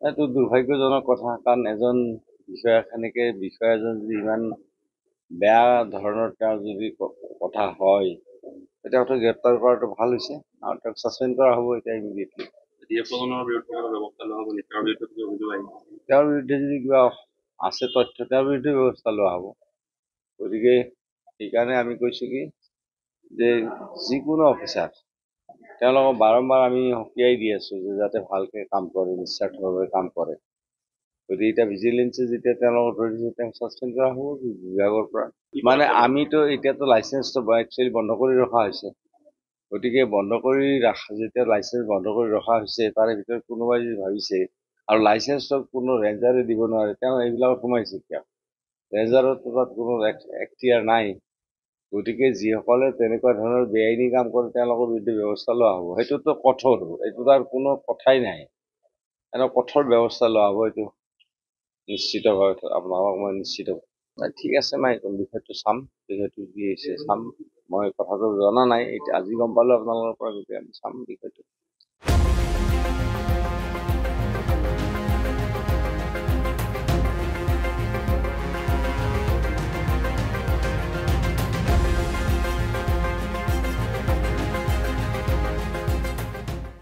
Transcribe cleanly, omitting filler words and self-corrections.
এইটো দুৰ্ভাগ্যজনক কথা, কাৰণ এজন বিষয়া এজন যদি ইমান বেয়া ধৰণৰ তেওঁৰ যদি কথা হয়, তেতিয়াতো গ্ৰেপ্তাৰ কৰাটো ভাল হৈছে আৰু তেওঁক ছাছপেণ্ড কৰা হ'ব এতিয়া ইমিডিয়েটলি। তেওঁৰ বিৰুদ্ধে যদি কিবা আছে তথ্য, তেওঁৰ বিৰুদ্ধে ব্যৱস্থা লোৱা হ'ব। গতিকে সেইকাৰণে আমি কৈছোঁ কি যে যিকোনো অফিচাৰ তেওঁলোকক বাৰম্বাৰ আমি সকীয়াই দি আছোঁ যে যাতে ভালকৈ কাম কৰে, নিস্বাৰ্থভাৱে কাম কৰে। গতিকে এতিয়া ভিজিলেন্সে যেতিয়া তেওঁলোকক ধৰিছে, তেওঁক ছাছপেণ্ড কৰা হ'ব বিভাগৰ পৰা। মানে আমিতো এতিয়াতো লাইচেন্সটো একচুৱেলি বন্ধ কৰি ৰখা হৈছে। গতিকে বন্ধ কৰি যেতিয়া লাইচেন্স বন্ধ কৰি ৰখা হৈছে, তাৰে ভিতৰত কোনোবাই যদি ভাবিছে আৰু লাইচেন্সটো কোনো ৰেঞ্জাৰে দিব নোৱাৰে, তেওঁ এইবিলাকত সোমাইছে কিয়? ৰেঞ্জাৰতো তাত কোনো এখতিয়াৰ নাই। গতিকে যিসকলে তেনেকুৱা ধৰণৰ বেআইনী কাম কৰে তেওঁলোকৰ বিৰুদ্ধে ব্যৱস্থা লোৱা হ'ব। সেইটোতো কঠোৰ, এইটো তাৰ কোনো কথাই নাই। এনেকুৱা কঠোৰ ব্যৱস্থা লোৱা হ'ব, এইটো নিশ্চিতভাৱে আপোনালোকক মই নিশ্চিত। ঠিক আছে, মই বিষয়টো চাম, বিষয়টো কি হৈছে চাম। মই কথাটো জনা নাই, এতিয়া আজি গম পালোঁ আপোনালোকৰ পৰা, গতিকে আমি চাম বিষয়টো।